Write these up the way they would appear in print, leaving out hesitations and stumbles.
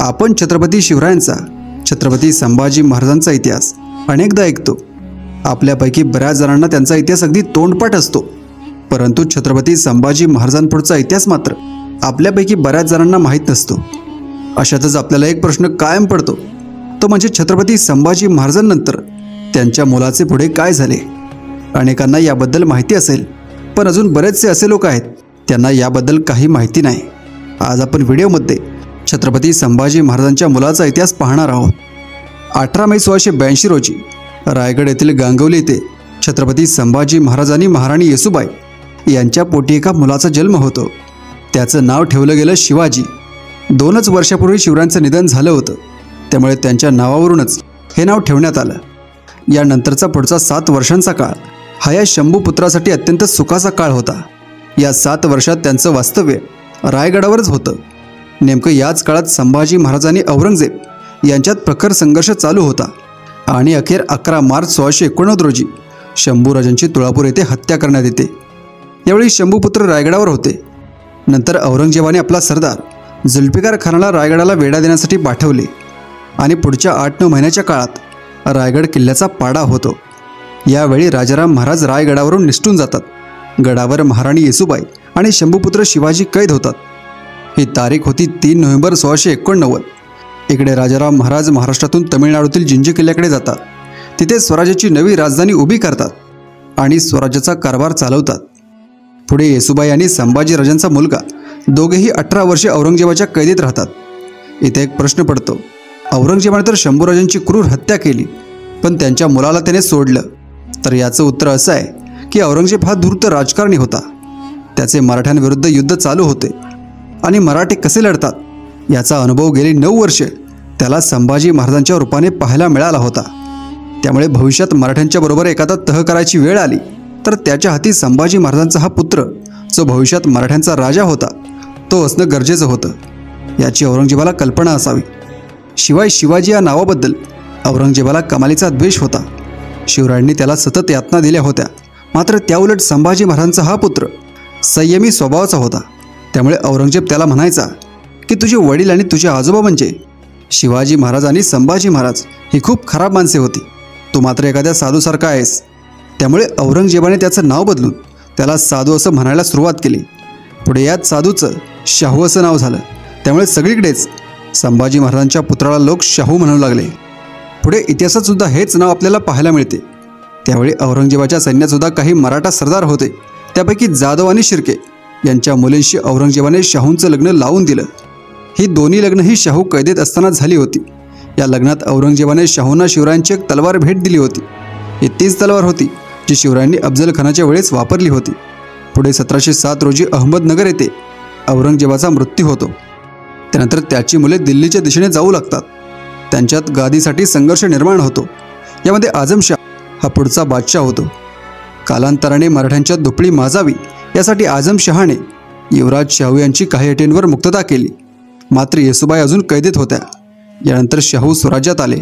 आपण छत्रपती शिवरायांचा, छत्रपती संभाजी महाराजांचा इतिहास अनेकदा ऐकतो. आपल्यापैकी बऱ्याच जणांना त्यांचा इतिहास अगदी तोंडपाठ असतो. परंतु छत्रपती संभाजी महाराजांपुढचा इतिहास मात्र आपल्यापैकी बऱ्याच जणांना माहीत नसतो. अशातच आपल्याला एक प्रश्न कायम पडतो, तो म्हणजे छत्रपती संभाजी महाराजांनंतर त्यांच्या मुलाचे पुढे काय झाले. अनेकांना याबद्दल माहिती असेल, पण अजून बरेचसे असे लोक आहेत त्यांना याबद्दल काही माहिती नाही. आज आपण व्हिडिओमध्ये छत्रपती संभाजी महाराजांच्या मुलाचा इतिहास पाहणार आहोत. 18 मे 1682 रोजी रायगड येथील गांगवली येथे छत्रपती संभाजी महाराजांनी महाराणी येसूबाई यांच्या पोटी एका मुलाचा जन्म होतो. त्याचं नाव ठेवलं गेलं शिवाजी. 2च वर्षापूर्वी शिवरायांचं निधन झालं होतं, त्यामुळे त्यांच्या नावावरूनच हे नाव ठेवण्यात आलं. यानंतरचा पुढचा 7 वर्षांचा काळ हा या शंभूपुत्रासाठी अत्यंत सुखाचा काळ होता. या 7 वर्षात त्यांचं वास्तव्य रायगडावरच होतं. नेमकं याच काळात संभाजी महाराजांनी औरंगजेब यांच्यात प्रखर संघर्ष चालू होता आणि अखेर 11 मार्च 1689 रोजी शंभूराजांची तुळापूर येथे हत्या करण्यात येते. यावेळी शंभूपुत्र रायगडावर होते. नंतर औरंगजेबाने आपला सरदार जुल्फिकार खानाला रायगडाला वेढा देण्यासाठी पाठवले आणि पुढच्या 8-9 महिन्याच्या काळात रायगड किल्ल्याचा पाडा होतो. यावेळी राजाराम महाराज रायगडावरून निसटून जातात. गडावर महाराणी येसूबाई आणि शंभूपुत्र शिवाजी कैद होतात. ही तारीख होती 3 नोव्हेंबर 1689. इकडे राजाराम महाराज महाराष्ट्रातून तमिळनाडूतील जिंजी किल्ल्याकडे जातात. तिथे स्वराज्याची नवी राजधानी उभी करतात आणि स्वराज्याचा कारभार चालवतात. पुढे येसूबाई आणि संभाजीराजांचा मुलगा दोघेही 18 वर्षे औरंगजेबाच्या कैदेत राहतात. इथे एक प्रश्न पडतो, औरंगजेबाने तर शंभूराजांची क्रूर हत्या केली, पण त्यांच्या मुलाला त्याने सोडलं. तर याचं उत्तर असं आहे की औरंगजेब हा धूर्त राजकारणी होता. त्याचे मराठ्यांविरुद्ध युद्ध चालू होते आणि मराठे कसे लढतात याचा अनुभव गेली 9 वर्षे त्याला संभाजी महाराजांच्या रूपाने पाहायला मिळाला होता. त्यामुळे भविष्यात मराठ्यांच्या बरोबर एखादा तह करायची वेळ आली तर त्याच्या हाती संभाजी महाराजांचा हा पुत्र, जो भविष्यात मराठ्यांचा राजा होता, तो असणं गरजेचं होतं. याची औरंगजेबाला कल्पना असावी. शिवाय शिवाजी या नावाबद्दल औरंगजेबाला कमालीचा द्वेष होता. शिवरायांनी त्याला सतत यातना दिल्या होत्या, मात्र त्याउलट संभाजी महाराजांचा हा पुत्र संयमी स्वभावाचा होता. त्यामुळे औरंगजेब त्याला म्हणायचा की तुझे वडील आणि तुझे आजोबा म्हणजे शिवाजी महाराज आणि संभाजी महाराज ही खूप खराब माणसे होती. तू मात्र एखाद्या साधूसारखा आहेस. त्यामुळे औरंगजेबाने त्याचं नाव बदलून त्याला साधू असं म्हणायला सुरुवात केली. पुढे याच साधूचं शाहू असं नाव झालं. त्यामुळे सगळीकडेच संभाजी महाराजांच्या पुत्राला लोक शाहू म्हणू लागले. पुढे इतिहासात सुद्धा हेच नाव आपल्याला पाहायला मिळते. त्यावेळी औरंगजेबाच्या सैन्यातसुद्धा काही मराठा सरदार होते. त्यापैकी जाधव आणि शिर्के यांच्या मुलींशी औरंगजेबाने शाहूंचं लग्न लावून दिलं. ही दोन्ही लग्नही शाहू कैदेत असताना झाली होती. या लग्नात औरंगजेबाने शाहूंना शिवरायांची एक तलवार भेट दिली होती. ही तीच तलवार होती जी शिवरायांनी अफजल खानाच्या वेळेस वापरली होती. पुढे 1707 रोजी अहमदनगर येथे औरंगजेबाचा मृत्यू होतो. त्यानंतर त्याची मुले दिल्लीच्या दिशेने जाऊ लागतात. त्यांच्यात गादीसाठी संघर्ष निर्माण होतो. यामध्ये आझमशाह हा पुढचा बादशाह होतो. कालांतराने मराठ्यांच्या दुपळी माजावी यासाठी आझमशहाने युवराज शाहू यांची काही अटींवर मुक्तता केली. मात्र येसूबाई अजून कैदेत होत्या. यानंतर शाहू स्वराज्यात आले,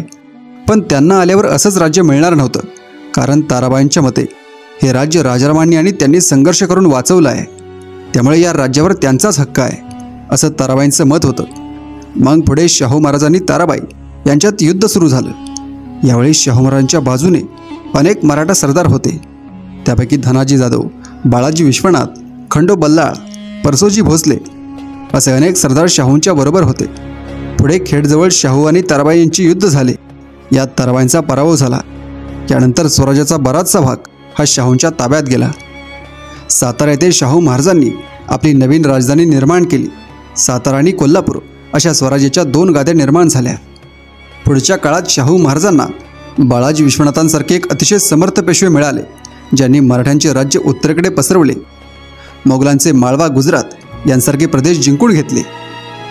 पण त्यांना आल्यावर असंच राज्य मिळणार नव्हतं, कारण ताराबाईंच्या मते हे राज्य राजारामांनी आणि त्यांनी संघर्ष करून वाचवलं आहे, त्यामुळे या राज्यावर त्यांचाच हक्क आहे, असं ताराबाईंचं मत होतं. मग पुढे शाहू महाराजांनी ताराबाई यांच्यात युद्ध सुरू झालं. यावेळी शाहू महाराजांच्या बाजूने अनेक मराठा सरदार होते. त्यापैकी धनाजी जाधव, बाळाजी विश्वनाथ, खंडो बल्लाळ, परसोजी भोसले असे अनेक सरदार शाहूंच्या बरोबर होते. पुढे खेडजवळ शाहू आणि ताराबाई यांची युद्ध झाले. यात ताराबाईंचा पराभव झाला. यानंतर स्वराज्याचा बराचसा भाग हा शाहूंच्या ताब्यात गेला. सातारा येथे शाहू महाराजांनी आपली नवीन राजधानी निर्माण केली. सातारा आणि कोल्हापूर अशा स्वराज्याच्या 2 गाद्या निर्माण झाल्या. पुढच्या काळात शाहू महाराजांना बाळाजी विश्वनाथांसारखे एक अतिशय समर्थ पेशवे मिळाले, ज्यांनी मराठ्यांचे राज्य उत्तरेकडे पसरवले. मोगलांचे माळवा, गुजरात यांसारखे प्रदेश जिंकून घेतले.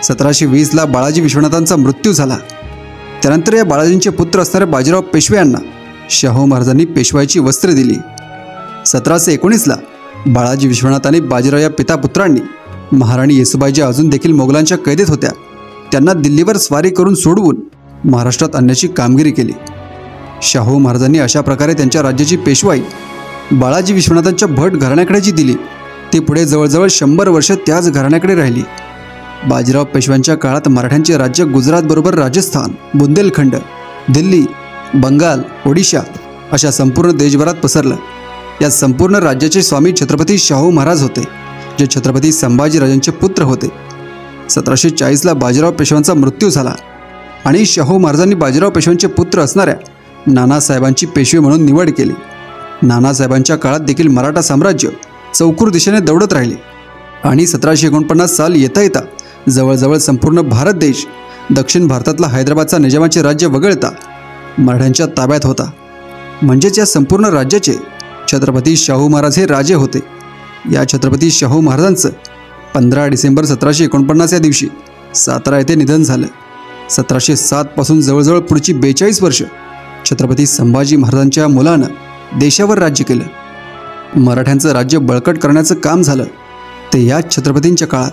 1720ला बाळाजी विश्वनाथांचा मृत्यू झाला. त्यानंतर या बाळाजींचे पुत्र असणाऱ्या बाजीराव पेशवे यांना शाहू महाराजांनी पेशवाईची वस्त्रे दिली. 1719ला बाळाजी विश्वनाथ आणि बाजीराव या पितापुत्रांनी महाराणी येसूबाई ज्या अजून देखील मोगलांच्या कैदेत होत्या, त्यांना दिल्लीवर स्वारी करून सोडवून महाराष्ट्रात आणण्याची कामगिरी केली. शाहू महाराजांनी अशा प्रकारे त्यांच्या राज्याची पेशवाई बाळाजी विश्वनाथांच्या भट घराण्याकडे जी दिली, ती पुढे जवळजवळ 100 वर्ष त्याच घराण्याकडे राहिली. बाजीराव पेशव्यांच्या काळात मराठ्यांचे राज्य गुजरातबरोबर राजस्थान, बुंदेलखंड, दिल्ली, बंगाल, ओडिशा अशा संपूर्ण देशभरात पसरलं. या संपूर्ण राज्याचे स्वामी छत्रपती शाहू महाराज होते, जे छत्रपती संभाजीराजांचे पुत्र होते. 1740ला बाजीराव पेशव्यांचा मृत्यू झाला आणि शाहू महाराजांनी बाजीराव पेशव्यांचे पुत्र असणाऱ्या नानासाहेबांची पेशवे म्हणून निवड केली. नानासाहेबांच्या काळात देखील मराठा साम्राज्य चौकूर दिशेने दौडत राहिले आणि 1749 साल येता येता जवळजवळ संपूर्ण भारत देश दक्षिण भारतातला हैदराबादचा निजामाचे राज्य वगळता मराठ्यांच्या ताब्यात होता. म्हणजेच या संपूर्ण राज्याचे छत्रपती शाहू महाराज हे राजे होते. या छत्रपती शाहू महाराजांचं 15 डिसेंबर 1749 या दिवशी सातारा येथे निधन झालं. 1707 पासून जवळजवळ पुढची 42 वर्ष छत्रपती संभाजी महाराजांच्या मुलानं देशावर राज्य केलं. मराठ्यांचं राज्य बळकट करण्याचं काम झालं ते याच छत्रपतींच्या काळात.